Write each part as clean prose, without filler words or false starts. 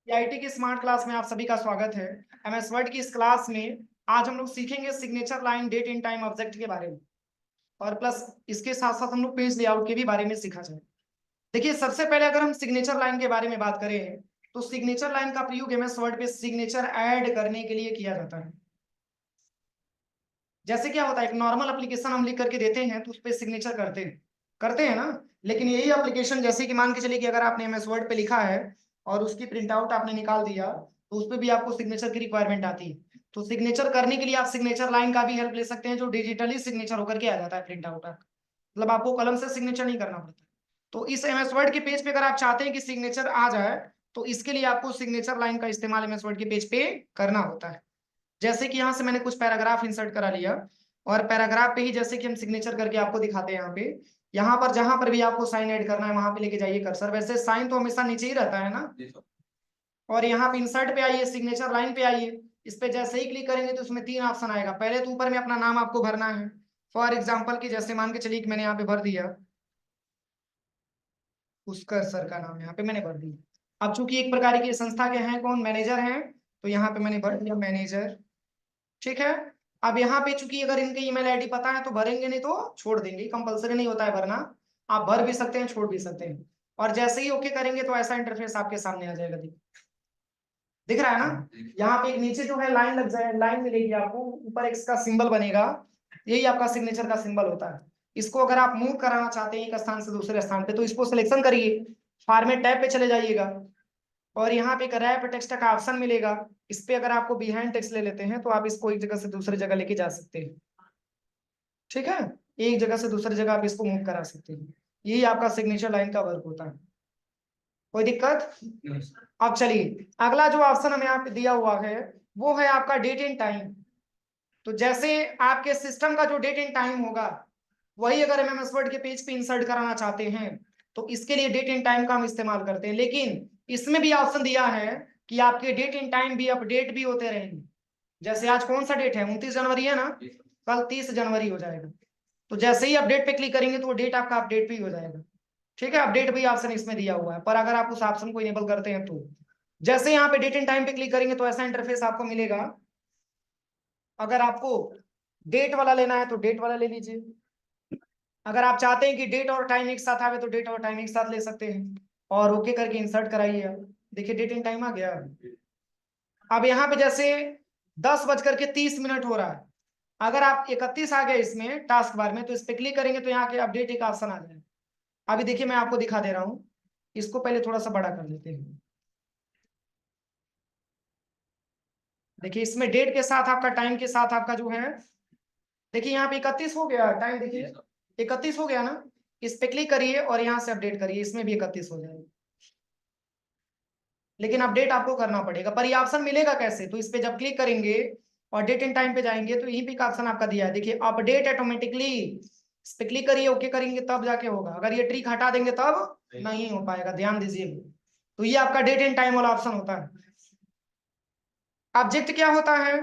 IT की smart class में आप सभी का स्वागत है। एमएस वर्ड की इस क्लास में आज हम लोग सीखेंगे signature line date in time object के बारे में, और प्लस इसके साथ साथ हम लोग पेज लेआउट के भी बारे में सीखा जाए। देखिए, सबसे पहले अगर हम सिग्नेचर लाइन के बारे में बात करें तो सिग्नेचर लाइन का प्रयोग एमएस वर्ड पे सिग्नेचर ऐड करने के लिए किया जाता है। जैसे क्या होता है, एक नॉर्मल एप्लीकेशन हम लिख करके देते हैं तो उस पर सिग्नेचर करते हैं ना। लेकिन यही एप्लीकेशन, जैसे कि मान के चलिए कि अगर आपने एमएस वर्ड पे लिखा है और उसकी प्रिंट आउट आपने निकाल दिया तो उस पर भी आपको सिग्नेचर की रिक्वायरमेंट आती है। तो सिग्नेचर करने के लिए आप सिग्नेचर लाइन का भी हेल्प ले सकते हैं, जो डिजिटली सिग्नेचर होकर के आ जाता है प्रिंट आउट। मतलब आपको कलम से सिग्नेचर नहीं करना पड़ता। तो इस एमएस वर्ड के पेज पे अगर आप चाहते हैं कि सिग्नेचर आ जाए तो इसके लिए आपको सिग्नेचर लाइन का इस्तेमाल एमएस वर्ड के पेज पे करना होता है। जैसे कि यहाँ से मैंने कुछ पैराग्राफ इंसर्ट करा लिया और पैराग्राफ पे ही जैसे कि हम सिग्नेचर करके आपको दिखाते हैं यहाँ पर जहां पर भी आपको साइन ऐड करना है वहां पे लेके जाइए कर्सर। वैसे साइन तो हमेशा नीचे ही रहता है ना। और यहाँ पे इंसर्ट पे आइए, सिग्नेचर लाइन पे आइए। इस पे जैसे ही क्लिक करेंगे तो उसमें 3 ऑप्शन आएगा। पहले तो ऊपर में अपना नाम आपको भरना है। फॉर एग्जाम्पल की जैसे मान के चलिए कि मैंने यहाँ पे भर दिया, उस कर्सर का नाम यहाँ पे मैंने भर दिया। अब चूंकि एक प्रकार की संस्था के हैं कौन, मैनेजर हैं, तो यहाँ पे मैंने भर दिया मैनेजर। ठीक है। अब यहाँ पे चूंकि अगर इनके ईमेल आईडी पता है तो भरेंगे, नहीं तो छोड़ देंगे। कंपलसरी नहीं होता है भरना, आप भर भी सकते हैं छोड़ भी सकते हैं। और जैसे ही ओके करेंगे तो ऐसा इंटरफेस आपके सामने आ जाएगा। दिख रहा है ना। यहाँ पे एक नीचे जो है लाइन लग जाए, लाइन मिलेगी आपको, ऊपर एक इसका सिंबल बनेगा। यही आपका सिग्नेचर का सिंबल होता है। इसको अगर आप मूव कराना चाहते हैं एक स्थान से दूसरे स्थान पे तो इसको सिलेक्शन करिए, फॉर्मेट टैब पे चले जाइएगा और यहाँ पे एक रैप टेक्स्ट का ऑप्शन मिलेगा। इस पे अगर आपको बिहाइंड टेक्स्ट ले लेते हैं तो आप इसको एक जगह से दूसरी जगह लेके जा सकते हैं। ठीक है। एक जगह से दूसरी जगह आप इसको मूव करा सकते हैं। यही आपका सिग्नेचर लाइन का वर्क होता है। कोई दिक्कत? अब चलिए, अगला जो ऑप्शन हमें यहाँ पे दिया हुआ है वो है आपका डेट एंड टाइम। तो जैसे आपके सिस्टम का जो डेट एंड टाइम होगा वही अगर हम एमएस वर्ड के पेज पे इंसर्ट कराना चाहते हैं तो इसके लिए डेट एंड टाइम का हम इस्तेमाल करते हैं। लेकिन इसमें भी ऑप्शन दिया है कि आपके डेट एंड टाइम भी अपडेट भी होते रहेंगे। जैसे आज कौन सा डेट है, 29 जनवरी है ना। कल 30 जनवरी हो जाएगा। तो जैसे ही अपडेट पे क्लिक करेंगे तो वो डेट आपका अपडेट भी हो जाएगा। ठीक है। अपडेट भी ऑप्शन इसमें दिया हुआ है, पर अगर आप उस ऑप्शन को इनेबल करते हैं तो जैसे यहाँ पे डेट एंड टाइम पे क्लिक करेंगे तो ऐसा इंटरफेस आपको मिलेगा। अगर आपको डेट वाला लेना है तो डेट वाला ले लीजिए। अगर आप चाहते हैं कि डेट और टाइम एक साथ आवे तो डेट और टाइम एक साथ ले सकते हैं और ओके करके इंसर्ट कराइए। देखिए डेट एंड टाइम आ गया। अब यहाँ पे जैसे 10:30 हो रहा है, अगर आप 31 आ गए इसमें टास्क बार में तो इस पे क्लिक करेंगे तो यहाँ के अपडेट एक ऑप्शन आ जाएगा। अभी देखिए मैं आपको दिखा दे रहा हूँ, इसको पहले थोड़ा सा बड़ा कर लेते हैं। देखिए इसमें डेट के साथ आपका टाइम के साथ आपका जो है, देखिए यहाँ पे 31 हो गया टाइम, देखिए 31 हो गया ना। इस पे क्लिक करिए और यहाँ से अपडेट करिए, इसमें भी 31 हो जाएगा। लेकिन अपडेट आपको करना पड़ेगा, पर ये ऑप्शन मिलेगा कैसे, तो इस पे जब क्लिक करेंगे और डेट एंड टाइम पे जाएंगे तो यही पे का ऑप्शन आपका दिया है, देखिए अपडेट ऑटोमेटिकली। इस पे क्लिक करिए, ओके करेंगे तब जाके होगा। अगर ये ट्रिक हटा देंगे तब नहीं हो पाएगा, ध्यान दीजिए। तो ये आपका डेट एंड टाइम वाला ऑप्शन होता है। ऑब्जेक्ट क्या होता है,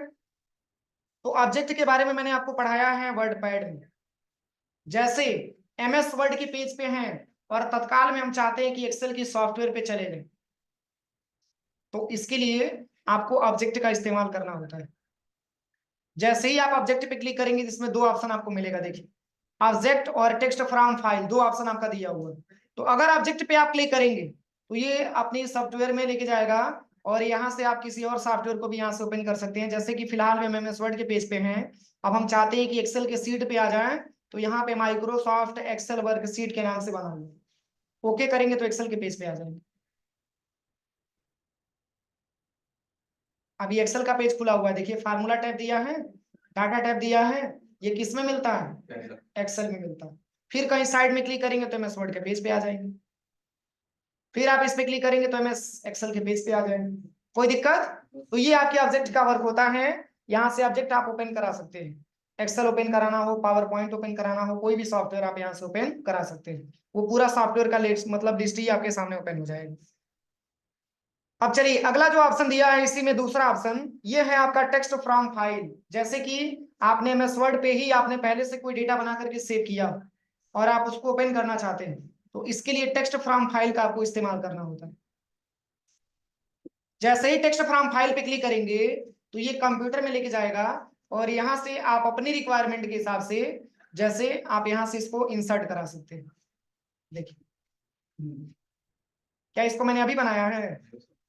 तो ऑब्जेक्ट के बारे में मैंने आपको पढ़ाया है वर्ड पैड में। जैसे एमएस वर्ड के पेज पे हैं और तत्काल में हम चाहते हैं कि एक्सेल की सॉफ्टवेयर पे चले जाए तो इसके लिए आपको ऑब्जेक्ट का इस्तेमाल करना होता है। जैसे ही आप ऑब्जेक्ट पे क्लिक करेंगे इसमें 2 ऑप्शन आपको मिलेगा। देखिए ऑब्जेक्ट और टेक्स्ट फ्रॉम फाइल, 2 ऑप्शन आपका दिया हुआ है। तो अगर ऑब्जेक्ट पे आप क्लिक करेंगे तो ये अपनी सॉफ्टवेयर में लेके जाएगा और यहाँ से आप किसी और सॉफ्टवेयर को भी यहाँ से ओपन कर सकते हैं। जैसे कि फिलहाल में एमएस वर्ड के पेज पे हैं, अब हम चाहते हैं कि एक्सेल के सीट पे आ जाए तो यहाँ पे माइक्रोसॉफ्ट एक्सेल वर्कशीट के नाम से बना हुआ है। ओके करेंगे तो एक्सेल के पेज पे आ जाएंगे। अभी एक्सेल का पेज खुला हुआ है, देखिए फार्मूला टैब दिया है, डाटा टैब दिया है। ये किस में मिलता है, एक्सेल में मिलता है। फिर कहीं साइड में क्लिक करेंगे तो एमएस वर्ड के पेज पे आ जाएंगे। फिर आप इस पे क्लिक करेंगे तो एमएस एक्सेल के पेज पे आ जाएंगे। कोई दिक्कत? तो ये आपके ऑब्जेक्ट का वर्क होता है। यहाँ से ऑब्जेक्ट आप ओपन करा सकते हैं, एक्सेल ओपन कराना हो, पावर पॉइंट ओपन कराना हो, कोई भी सॉफ्टवेयर आप यहाँ से ओपन करा सकते हैं। वो पूरा सॉफ्टवेयर का लिस्ट मतलब लिस्ट ही आपके सामने ओपन हो जाएगा। अब चलिए अगला जो ऑप्शन दिया है इसी में दूसरा ऑप्शन ये है आपका टेक्स्ट फ्रॉम फाइल। जैसे कि आपने एमएस वर्ड पे ही आपने पहले से कोई डेटा बना करके सेव किया और आप उसको ओपन करना चाहते हैं तो इसके लिए टेक्स्ट फ्रॉम फाइल का आपको इस्तेमाल करना होता है। जैसे ही टेक्स्ट फ्रॉम फाइल पे क्लिक करेंगे तो ये कंप्यूटर में लेके जाएगा और यहाँ से आप अपनी रिक्वायरमेंट के हिसाब से जैसे आप यहाँ से इसको इंसर्ट करा सकते हैं। देखिए क्या इसको मैंने अभी बनाया है,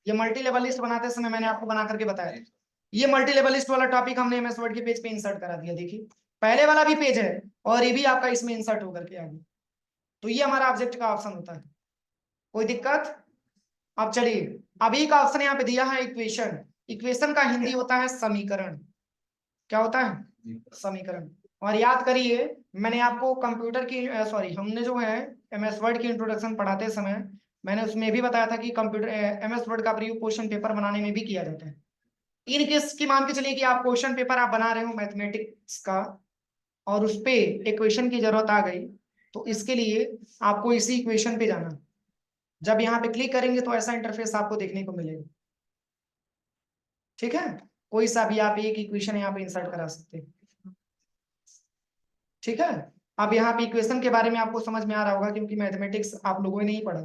ये मल्टी लेवल लिस्ट बनाते समय मैंने आपको बना करके बताया। ये मल्टी लेवल लिस्ट वाला टॉपिक हमने एमएस वर्ड के पेज पे इंसर्ट करा दिया। देखिए पहले वाला भी पेज है और ये भी आपका इसमें इंसर्ट होकर के आ गया। तो ये हमारा ऑब्जेक्ट का ऑप्शन होता है। कोई दिक्कत? अब चलिए अभी का ऑप्शन यहाँ पे दिया है इक्वेशन। इक्वेशन का हिंदी होता है समीकरण। क्या होता है? समीकरण। और याद करिए मैंने आपको कंप्यूटर की सॉरी हमने जो है एमएस वर्ड की इंट्रोडक्शन पढ़ाते समय मैंने उसमें भी बताया था कि कंप्यूटर एमएस वर्ड का प्रयोग क्वेश्चन पेपर बनाने में भी किया जाता है। इन केस की मान के चलिए कि आप क्वेश्चन पेपर आप बना रहे हो मैथमेटिक्स का और उस पे इक्वेशन की जरूरत आ गई तो इसके लिए आपको इसी इक्वेशन पे जाना। जब यहाँ पे क्लिक करेंगे तो ऐसा इंटरफेस आपको देखने को मिलेगा। ठीक है, कोई सा भी आप एक इक्वेशन यहाँ पे इंसर्ट करा सकते हैं। ठीक है, अब यहाँ पे इक्वेशन के बारे में आपको समझ में आ रहा होगा क्योंकि मैथमेटिक्स आप लोगों ने नहीं पढ़ा,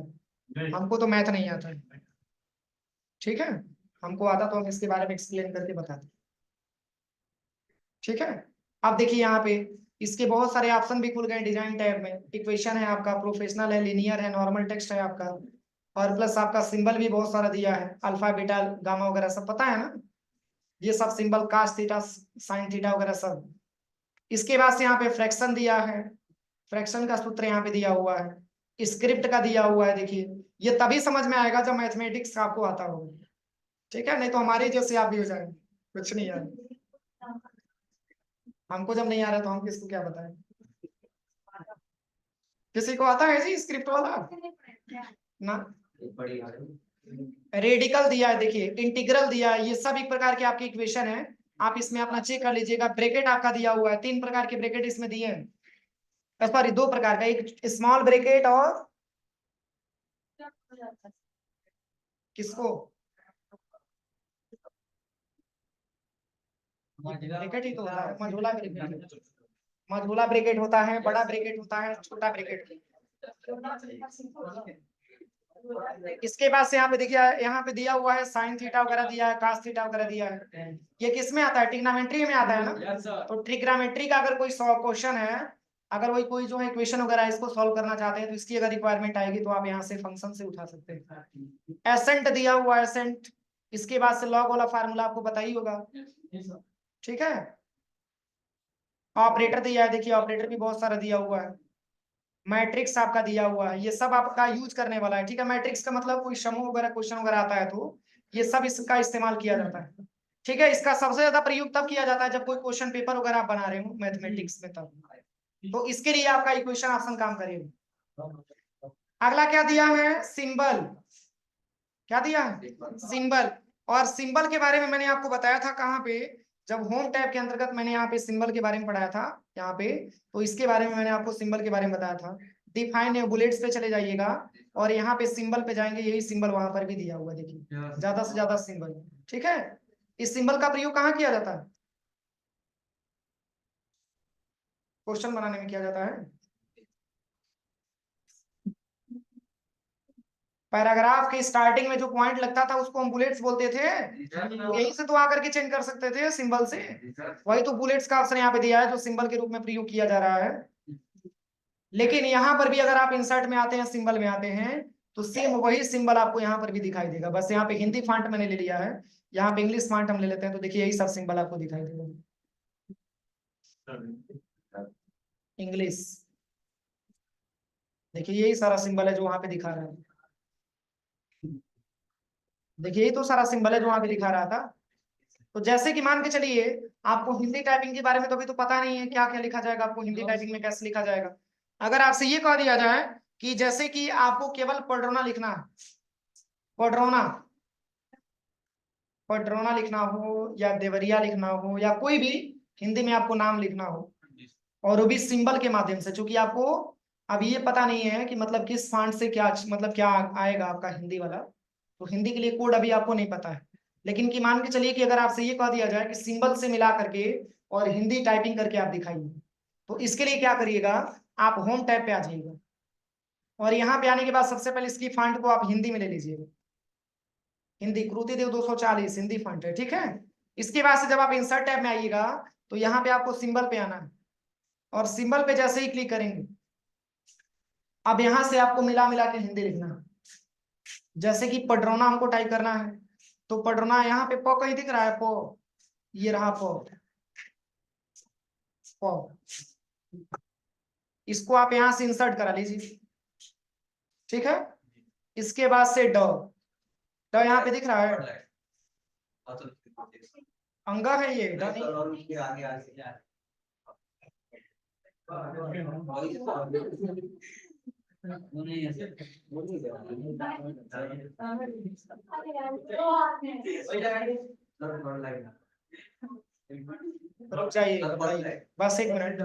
हमको तो मैथ नहीं आता है। ठीक है, हमको आता तो हम इसके बारे में एक्सप्लेन करके बताते। ठीक है, अब देखिए यहाँ पे इसके बहुत सारे ऑप्शन भी खुल गए डिजाइन टैब में। इक्वेशन है आपका, प्रोफेशनल है, लिनियर है, नॉर्मल टेक्स्ट है आपका, और प्लस आपका सिंबल भी बहुत सारा दिया है, अल्फा बीटा गामा वगैरह सब पता है ना, ये सब symbol cos theta sine theta वगैरह सब। इसके बाद से यहाँ पे फ्रैक्शन दिया है, फ्रैक्शन का सूत्र यहाँ पे दिया हुआ है, स्क्रिप्ट का दिया हुआ है। देखिए ये तभी समझ में आएगा जब मैथमेटिक्स आपको आता होगा। ठीक है, नहीं तो हमारे जैसे आप भी हो जाएंगे, कुछ नहीं यार, हमको जब नहीं आ रहा तो हम किसको क्या बताएं। किसी को आता है जी स्क्रिप्ट वाला ना? रेडिकल दिया है, देखिए इंटीग्रल दिया है, ये सब एक प्रकार के आपकी इक्वेशन है। आप इसमें अपना चेक कर लीजिएगा। ब्रैकेट आपका दिया हुआ है, 3 प्रकार के ब्रैकेट इसमें दिए हैं, सॉरी 2 प्रकार का, एक स्मॉल ब्रैकेट और किसको ब्रैकेट ही तो होता है, मझोला ब्रैकेट। मझोला ब्रैकेट होता है, बड़ा ब्रैकेट होता है, छोटा ब्रैकेट। इसके बाद से यहाँ पे देखिए यहाँ पे दिया हुआ है साइन थीटा वगैरह दिया है, कास थीटा वगैरह दिया है। ये किस में आता है? ट्रिग्नोमेट्री में आता है ना। तो ट्रिग्नोमेट्री का अगर कोई क्वेश्चन है, अगर वही कोई जो है इक्वेशन वगैरह इसको सॉल्व करना चाहते हैं तो इसकी अगर रिक्वायरमेंट आएगी तो आप यहाँ से फंक्शन से उठा सकते हैं। एसेंट दिया हुआ है, एसेंट। इसके बाद से लॉग वाला फार्मूला आपको पता ही होगा। ठीक है, ऑपरेटर दिया है, देखिए ऑपरेटर भी बहुत सारा दिया हुआ है। मैट्रिक्स आपका दिया हुआ है, ये सब आपका यूज करने वाला है। ठीक है, मैट्रिक्स का मतलब कोई समूह वगैरह क्वेश्चन वगैरह आता है तो ये सब इसका इस्तेमाल किया जाता है। ठीक है, इसका सबसे ज्यादा प्रयोग तब किया जाता है जब कोई क्वेश्चन पेपर वगैरह आप बना रहे हो मैथमेटिक्स में, तब तो इसके लिए आपका इक्वेशन ऑप्शन काम करेगा। अगला क्या दिया है? सिंबल। क्या दिया है? सिंबल। और सिंबल के बारे में मैंने आपको बताया था कहाँ पे, जब होम टैब के अंतर्गत मैंने यहाँ पे सिंबल के बारे में पढ़ाया था यहाँ पे, तो इसके बारे में मैंने आपको सिंबल के बारे में बताया था। डिफाइन बुलेट्स पे चले जाइएगा और यहाँ पे सिंबल पे जाएंगे, यही सिंबल वहां पर भी दिया हुआ है, देखिए ज्यादा से ज्यादा सिंबल। ठीक है, इस सिंबल का प्रयोग कहाँ किया जाता है? क्वेश्चन बनाने में किया जाता है। पैराग्राफ के स्टार्टिंग में जो पॉइंट लगता था उसको हम बुलेट्स बोलते थे, यहीं से तो आकर के चेंज कर सकते थे सिंबल से। वही तो बुलेट्स का ऑप्शन यहाँ पे दिया है जो सिंबल के रूप में प्रयोग किया जा रहा है। लेकिन यहाँ पर भी अगर आप इंसर्ट में आते हैं, सिंबल में आते हैं, तो सेम वही सिंबल आपको यहाँ पर भी दिखाई देगा। बस यहाँ पे हिंदी फॉन्ट मैंने ले लिया है, यहाँ पे इंग्लिश फॉन्ट हम ले लेते हैं, तो देखिए यही सब सिंबल आपको दिखाई देगा। इंग्लिश, देखिए यही सारा सिंबल है जो वहां पे दिखा रहा है। देखिए यही तो सारा सिंबल है जो वहां पे दिखा रहा था। तो जैसे कि मान के चलिए आपको हिंदी टाइपिंग के बारे में तो अभी तो पता नहीं है क्या क्या लिखा जाएगा, आपको हिंदी टाइपिंग में कैसे लिखा जाएगा। अगर आपसे ये कह दिया जाए कि जैसे कि आपको केवल पडरोना लिखना है, पडरोना, पडरोना लिखना हो या देवरिया लिखना हो या कोई भी हिंदी में आपको नाम लिखना हो, और वो भी सिंबल के माध्यम से, क्योंकि आपको अब ये पता नहीं है कि मतलब किस फॉन्ट से क्या मतलब क्या आएगा आपका हिंदी वाला, तो हिंदी के लिए कोड अभी आपको नहीं पता है। लेकिन कि मान के चलिए कि अगर आपसे ये कह दिया जाए कि सिंबल से मिला करके और हिंदी टाइपिंग करके आप दिखाइए, तो इसके लिए क्या करिएगा, आप होम टैब पे आ जाइएगा और यहाँ पे आने के बाद सबसे पहले इसकी फॉन्ट को आप हिंदी में ले लीजिएगा। हिंदी क्रूतिदेव 240 हिंदी फॉन्ट है, ठीक है। इसके बाद से जब आप इंसर्ट टैब में आइएगा तो यहाँ पे आपको सिंबल पे आना है और सिंबल पे जैसे ही क्लिक करेंगे अब यहाँ से आपको मिला मिला के हिंदी लिखना है। जैसे कि पडरौना हमको टाइप करना है तो पडरौना यहाँ पे प कहीं दिख रहा है, प ये रहा प, इसको आप यहाँ से इंसर्ट करा लीजिए, ठीक है। इसके बाद से ड, ड यहाँ पे दिख रहा है, अंगा है ये ड नहीं। रुक जाइए बस एक मिनट।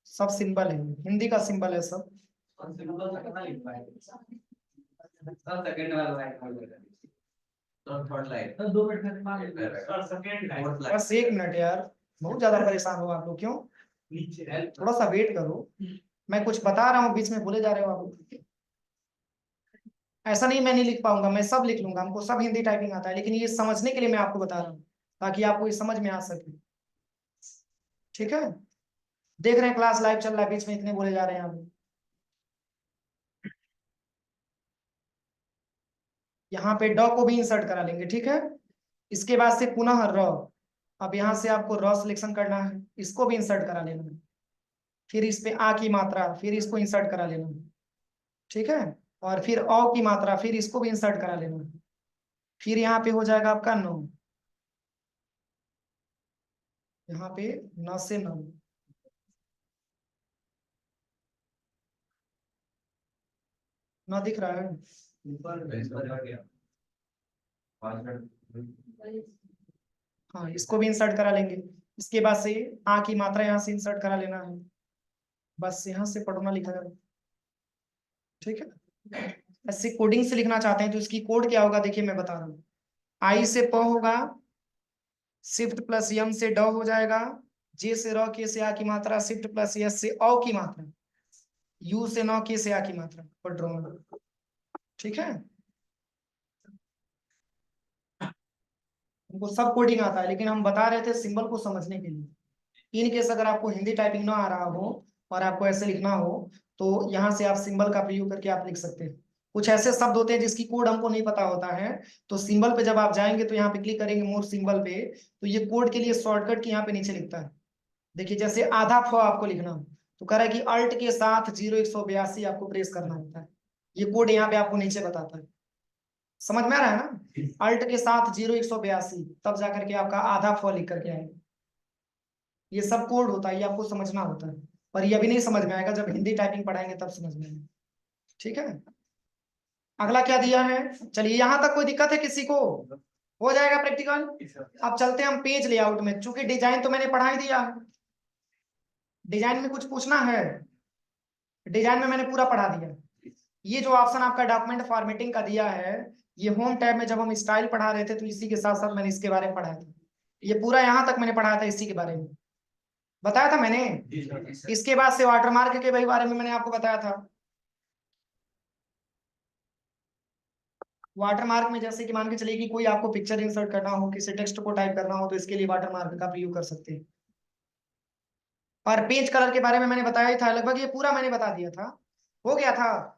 सब सिंबल है, हिंदी का सिंबल है सब। बस एक मिनट यार, बहुत ज्यादा परेशान हो आप लोग, क्यों? थोड़ा सा वेट करो, मैं कुछ बता रहा हूँ बीच में भूले जा रहे हो आप लोग। ऐसा नहीं मैं नहीं लिख पाऊंगा, मैं सब लिख लूंगा, हमको सब हिंदी टाइपिंग आता है, लेकिन ये समझने के लिए मैं आपको बता रहा हूँ ताकि आपको ये समझ में आ सके, ठीक है। देख रहे हैं क्लास लाइव चल रहा है, बीच में इतने बोले जा रहे हैं आप लोग। यहाँ पे ड को भी इंसर्ट करा लेंगे, ठीक है। इसके बाद से पुनः र, अब यहाँ से आपको र सिलेक्शन करना है, इसको भी इंसर्ट करा लेना है। फिर इस पे आ की मात्रा, फिर इसको इंसर्ट करा लेना है, ठीक है। और फिर अ की मात्रा, फिर इसको भी इंसर्ट करा लेना है। फिर यहाँ पे हो जाएगा आपका नो, यहाँ पे न से नो, न दिख रहा है। हाँ इसको भी इंसर्ट करा लेंगे। इसके बाद से आ की मात्रा यहाँ से इंसर्ट करा लेना है, बस यहाँ से पढ़ना लिखा जाएगा, ठीक है। ऐसे कोडिंग से लिखना चाहते हैं तो इसकी कोड क्या होगा, देखिए मैं बता रहा हूँ। आई से प होगा, शिफ्ट प्लस यम से ड हो जाएगा, जे से र, के से आ की मात्रा, शिफ्ट प्लस एस से औ की मात्रा, यू से न, के से आ की मात्रा, पढ़, ठीक है। उनको सब कोडिंग आता है, लेकिन हम बता रहे थे सिंबल को समझने के लिए। इन केस अगर आपको हिंदी टाइपिंग ना आ रहा हो और आपको ऐसे लिखना हो तो यहाँ से आप सिंबल का प्रयोग करके आप लिख सकते हैं। कुछ ऐसे शब्द होते हैं जिसकी कोड हमको नहीं पता होता है, तो सिंबल पे जब आप जाएंगे तो यहाँ पे क्लिक करेंगे मोर सिंबल पे, तो ये कोड के लिए शॉर्टकट की यहाँ पे नीचे लिखता है। देखिए जैसे आधा फ आपको लिखना हो तो कह रहा है कि अल्ट के साथ 0182 आपको प्रेस करना होता है, ये कोड यहाँ पे आपको नीचे बताता है। समझ में आ रहा है ना, अल्ट के साथ 0182 तब जाकर के आपका आधा फ लिख करके आएगा। ये सब कोड होता है, ये आपको समझना होता है, पर ये अभी नहीं समझ में आएगा, जब हिंदी टाइपिंग पढ़ाएंगे तब समझ में आएगा, ठीक है। अगला क्या दिया है, चलिए यहाँ तक कोई दिक्कत है किसी को? हो जाएगा प्रैक्टिकल। अब चलते हैं हम पेज लेआउट में, चूंकि डिजाइन तो मैंने पढ़ा ही दिया है, डिजाइन में कुछ पूछना है? डिजाइन में मैंने पूरा पढ़ा दिया। ये जो ऑप्शन आपका डॉक्यूमेंट फॉर्मेटिंग का दिया है, ये होम टैब में जब हम स्टाइल पढ़ा रहे थे तो इसी के साथ साथ मैंने इसके बारे में पढ़ाया था। ये पूरा यहाँ तक मैंने पढ़ाया था, इसी के बारे में बताया था मैंने। इसके बाद से वाटरमार्क के बारे में मैंने आपको बताया था। वाटरमार्क में जैसे कि मान के चलिए कि कोई आपको पिक्चर इंसर्ट करना हो, किसी टेक्स्ट को टाइप करना हो, तो इसके लिए वाटरमार्क का प्रयोग कर सकते हैं। और पेज कलर के बारे में मैंने बताया ही था, लगभग ये पूरा मैंने बता दिया था, हो गया था।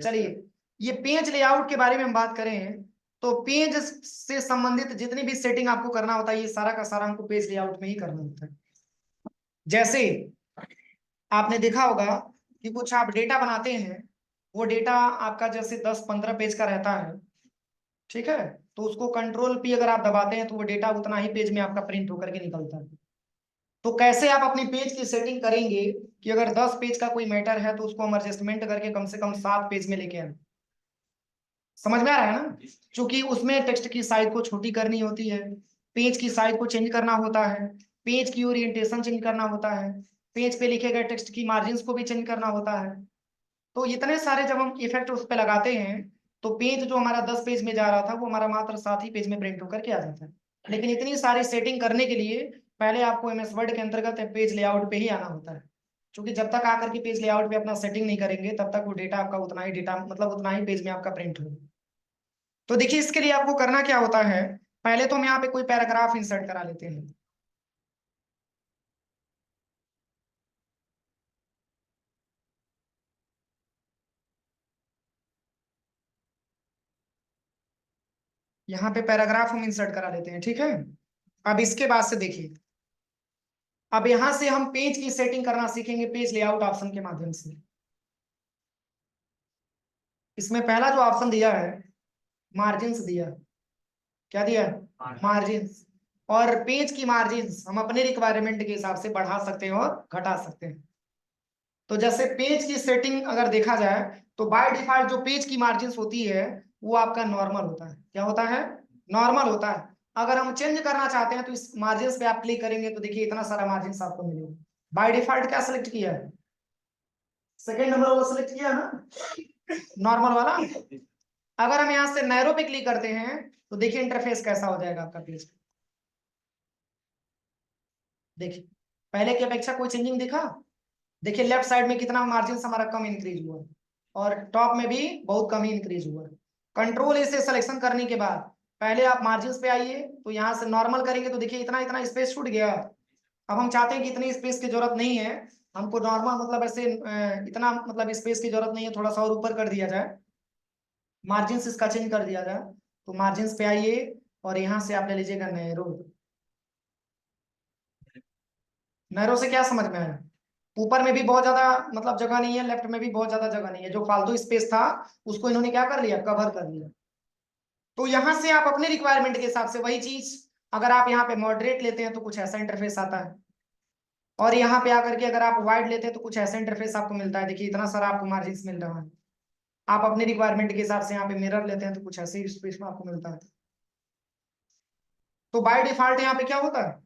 चलिए ये पेज लेआउट के बारे में हम बात करें तो पेज से संबंधित जितनी भी सेटिंग आपको करना होता है ये सारा का सारा हमको पेज लेआउट में ही करना होता है। जैसे आपने देखा होगा कि कुछ आप डेटा बनाते हैं, वो डेटा आपका जैसे 10-15 पेज का रहता है, ठीक है। तो उसको कंट्रोल पी अगर आप दबाते हैं तो वो डेटा उतना ही पेज में आपका प्रिंट होकर के निकलता है। तो कैसे आप अपनी पेज की सेटिंग करेंगे कि अगर 10 पेज का कोई मैटर है तो उसको हम एडजस्टमेंट करके कम से कम 7 पेज में लेके आए। समझ में आ रहा है ना, क्योंकि उसमें टेक्स्ट की साइज को छोटी करनी होती है, पेज की साइज को चेंज करना होता है, पेज की ओरिएंटेशन चेंज करना होता है, पेज पे लिखे गए टेक्स्ट की मार्जिन को भी चेंज करना होता है। तो इतने सारे जब हम इफेक्ट उस पर लगाते हैं तो पेज जो हमारा 10 पेज में जा रहा था वो हमारा मात्र 7 ही पेज में प्रिंट होकर के आ जाता है। लेकिन इतनी सारी सेटिंग करने के लिए पहले आपको एमएस वर्ड के अंतर्गत पेज लेआउट पे ही आना होता है, क्योंकि जब तक आकर के पेज लेआउट पे अपना सेटिंग नहीं करेंगे तब तक वो डेटा आपका उतना ही डेटा मतलब उतना ही पेज में आपका प्रिंट होगा। तो देखिए इसके लिए आपको करना क्या होता है, पहले तो हम यहाँ पे कोई पैराग्राफ इंसर्ट करा लेते हैं। यहाँ पे पैराग्राफ हम इंसर्ट करा लेते हैं, ठीक है। अब इसके बाद से देखिए, अब यहां से हम पेज की सेटिंग करना सीखेंगे पेज लेआउट ऑप्शन के माध्यम से। इसमें पहला जो ऑप्शन दिया है मार्जिन्स दिया, क्या दिया है मार्जिन्स, और पेज की मार्जिन्स हम अपने रिक्वायरमेंट के हिसाब से बढ़ा सकते हैं और घटा सकते हैं। तो जैसे पेज की सेटिंग अगर देखा जाए तो बाय डिफॉल्ट जो पेज की मार्जिन्स होती है वो आपका नॉर्मल होता है। क्या होता है? नॉर्मल होता है। अगर हम चेंज करना चाहते हैं तो इस मार्जिन्स पे आप क्लिक करेंगे तो देखिए इतना सारा मार्जिन्स आपको मिलेगा। बाय डिफॉल्ट क्या सिलेक्ट किया है? सेकेंड नंबर वाला सिलेक्ट किया ना, नॉर्मल वाला। अगर हम यहाँ से नैरो पे क्लिक करते हैं तो देखिए इंटरफेस कैसा हो जाएगा आपका पेज। देखिए पहले की अपेक्षा कोई चेंजिंग दिखा? देखिए लेफ्ट साइड में कितना मार्जिन हमारा कम इंक्रीज हुआ और टॉप में भी बहुत कम ही इंक्रीज हुआ। कंट्रोल इसे सिलेक्शन करने के बाद पहले आप मार्जिन पे आइए, तो यहाँ से नॉर्मल करेंगे तो देखिए इतना इतना स्पेस छूट गया। अब हम चाहते हैं कि इतनी स्पेस की जरूरत नहीं है, हमको नॉर्मल मतलब ऐसे इतना मतलब स्पेस की जरूरत नहीं है, थोड़ा सा और ऊपर कर दिया जाए, मार्जिन इसका चेंज कर दिया जाए। तो मार्जिन पे आइए और यहाँ से आप ले लीजिएगा नैरो। नैरो से क्या समझ में आया? ऊपर में भी बहुत ज्यादा मतलब जगह नहीं है, लेफ्ट में भी बहुत ज्यादा जगह नहीं है, जो फालतू स्पेस था उसको इन्होंने क्या कर लिया, कवर कर लिया। तो यहां से आप अपने रिक्वायरमेंट के हिसाब से वही चीज, अगर आप यहाँ पे मॉडरेट लेते हैं तो कुछ ऐसा इंटरफेस आता है, और यहाँ पे आकर के अगर आप वाइड लेते हैं तो कुछ ऐसा इंटरफेस आपको मिलता है। देखिए इतना सारा आपको मार्जिन मिल रहा है। आप अपने रिक्वायरमेंट के हिसाब से यहाँ पे मिरर लेते हैं तो कुछ ऐसे स्पेस में आपको मिलता है। तो बाय डिफॉल्ट यहाँ पे क्या होता है,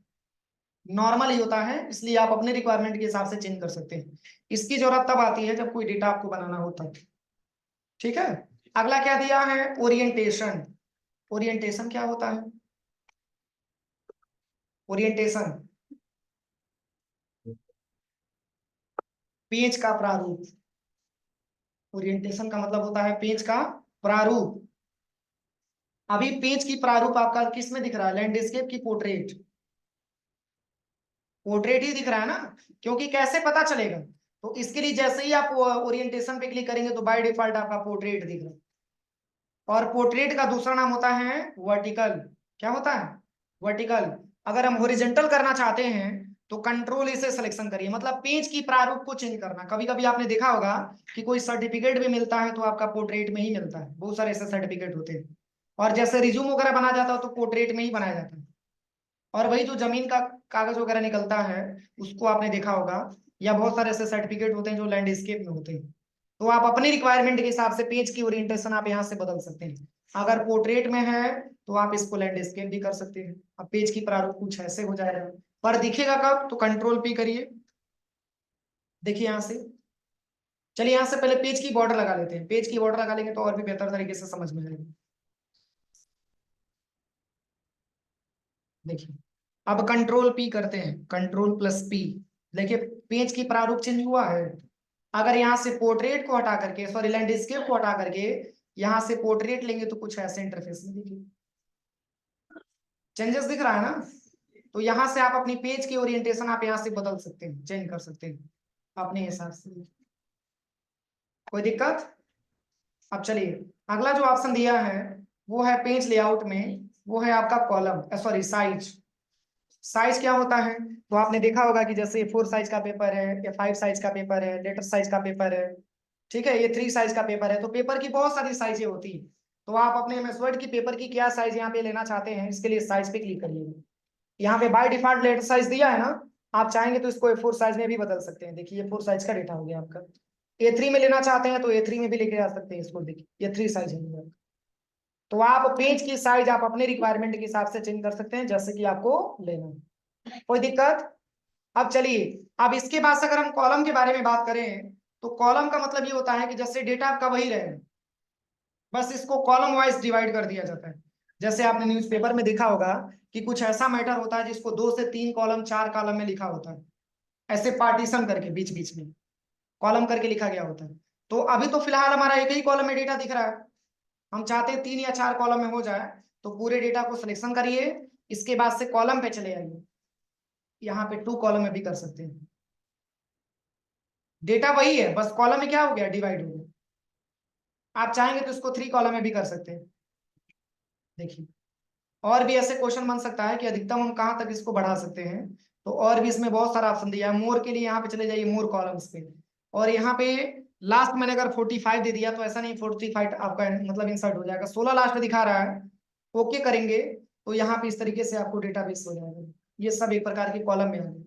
नॉर्मल ही होता है, इसलिए आप अपने रिक्वायरमेंट के हिसाब से चेंज कर सकते हैं। इसकी जरूरत तब आती है जब कोई डेटा आपको बनाना होता है, ठीक है। अगला क्या दिया है, ओरिएंटेशन। ओरिएंटेशन क्या होता है? ओरिएंटेशन पेज का प्रारूप। ओरिएंटेशन का मतलब होता है पेज का प्रारूप। अभी पेज की प्रारूप आपका किस में दिख रहा है, लैंडस्केप की पोर्ट्रेट? पोर्ट्रेट ही दिख रहा है ना, क्योंकि कैसे पता चलेगा, तो इसके लिए जैसे ही आप ओरिएंटेशन पे क्लिक करेंगे तो बाय डिफॉल्ट आपका पोर्ट्रेट दिख रहा है। और पोर्ट्रेट का दूसरा नाम होता है वर्टिकल। क्या होता है? वर्टिकल। अगर हम हॉरिजॉन्टल करना चाहते हैं तो कंट्रोल इसे सिलेक्शन करिए, मतलब पेज की प्रारूप को चेंज करना। कभी कभी आपने देखा होगा कि कोई सर्टिफिकेट भी मिलता है तो आपका पोर्ट्रेट में ही मिलता है, बहुत सारे ऐसे सर्टिफिकेट होते हैं, और जैसे रिज्यूम वगैरह बना जाता है तो पोर्ट्रेट में ही बनाया जाता है। और वही जो जमीन का कागज वगैरह निकलता है उसको आपने देखा होगा, या बहुत सारे ऐसे सर्टिफिकेट होते हैं जो लैंडस्केप में होते हैं। तो आप अपनी रिक्वायरमेंट के हिसाब से पेज की ओरिएंटेशन आप यहाँ से बदल सकते हैं। अगर पोर्ट्रेट में है तो आप इसको लैंडस्केप भी कर सकते हैं। अब पेज की प्रारूप कुछ ऐसे हो जाएगा, पर दिखेगा कब, तो कंट्रोल पी करिए, देखिए यहाँ से। चलिए यहाँ से पहले पेज की बॉर्डर लगा लेते हैं, पेज की बॉर्डर लगा लेंगे तो और भी बेहतर तरीके से समझ में आएगा। देखिए अब कंट्रोल पी करते हैं, कंट्रोल प्लस पी। देखिए पेज की प्रारूप चेंज हुआ है। अगर यहाँ से पोर्ट्रेट को हटा करके, सॉरी लैंडस्केप को हटा करके यहाँ से पोर्ट्रेट लेंगे तो कुछ ऐसे इंटरफेस में देखिए चेंजेस दिख रहा है ना। तो यहाँ से आप अपनी पेज की ओरिएंटेशन आप यहाँ से बदल सकते हैं, चेंज कर सकते हैं अपने हिसाब से, कोई दिक्कत? अब चलिए अगला जो ऑप्शन दिया है वो है पेज लेआउट में, वो है आपका कॉलम सॉरी साइज। साइज क्या होता है, तो आपने देखा होगा कि जैसे 4 साइज का पेपर है, या 5 साइज का पेपर है, लेटर साइज का पेपर है, ठीक है, ये 3 साइज का पेपर है। तो पेपर की बहुत सारी साइजें होती है, तो आप अपने एमएस वर्ड की पेपर की क्या साइज यहाँ पे लेना चाहते हैं, इसके लिए साइज पे क्लिक करिए। यहाँ पे बाय डिफॉल्ट लेटर साइज दिया है ना, आप चाहेंगे तो इसको A4 साइज में भी बदल सकते हैं। देखिए A4 साइज का डेटा हो गया आपका। A3 में लेना चाहते हैं तो A3 में भी लेके आ सकते हैं इसको, देखिए A3 साइज है। तो आप पेज की साइज आप अपने रिक्वायरमेंट के हिसाब से चेंज कर सकते हैं, जैसे कि आपको लेना है, कोई दिक्कत? अब चलिए, अब इसके बाद से अगर हम कॉलम के बारे में बात करें तो कॉलम का मतलब ये होता है कि जैसे डेटा आपका वही रहे, बस इसको कॉलम वाइज डिवाइड कर दिया जाता है। जैसे आपने न्यूज़पेपर में देखा होगा कि कुछ ऐसा मैटर होता है जिसको 2 से 3 कॉलम 4 कॉलम में लिखा होता है, ऐसे पार्टीशन करके बीच बीच में कॉलम करके लिखा गया होता है। तो अभी तो फिलहाल हमारा एक ही कॉलम में डेटा दिख रहा है, हम चाहते हैं 3 या 4 कॉलम में हो जाए। तो पूरे डेटा को सिलेक्शन करिए, इसके बाद से कॉलम पे चले आइए, यहाँ पे 2 कॉलम में भी कर सकते हैं। डेटा वही है, बस कॉलम में क्या हो गया, डिवाइड हो गया। आप चाहेंगे तो इसको 3 कॉलम में भी कर सकते हैं। देखिए और भी ऐसे क्वेश्चन बन सकता है कि अधिकतम हम कहाँ तक इसको बढ़ा सकते हैं। तो और भी इसमें बहुत सारा ऑप्शन दिया है। मोर के लिए यहाँ पे चले जाइए, मोर कॉलम्स पे, और यहाँ पे लास्ट मैंने अगर 45 दे दिया तो ऐसा नहीं 45 आपका मतलब इंसर्ट हो जाएगा, 16 लास्ट में दिखा रहा है। ओके करेंगे तो यहाँ पे इस तरीके से आपको डेटाबेस हो जाएगा। ये सब एक प्रकार के कॉलम में आ गए,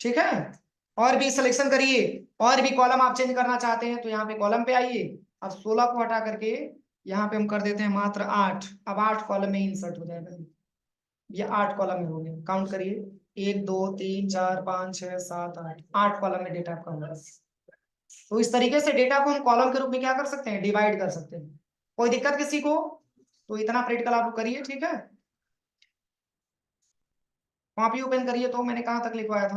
ठीक है। और भी सिलेक्शन करिए, और भी कॉलम आप चेंज करना चाहते हैं तो यहाँ पे कॉलम पे आइए। अब 16 को हटा करके यहाँ पे हम कर देते हैं मात्र 8। अब 8 कॉलम में इंसर्ट हो जाएगा, ये 8 कॉलम में हो गए। काउंट करिए, 1 2 3 4 5 6 7 8, 8 कॉलम में डेटा आपका होगा। तो इस तरीके से डेटा को हम कॉलम के रूप में क्या कर सकते हैं, डिवाइड कर सकते हैं। कोई दिक्कत किसी को? तो इतना प्रैक्टिकल आप करिए, ठीक है। कॉपी ओपन करिए, तो मैंने कहाँ तक लिखवाया था।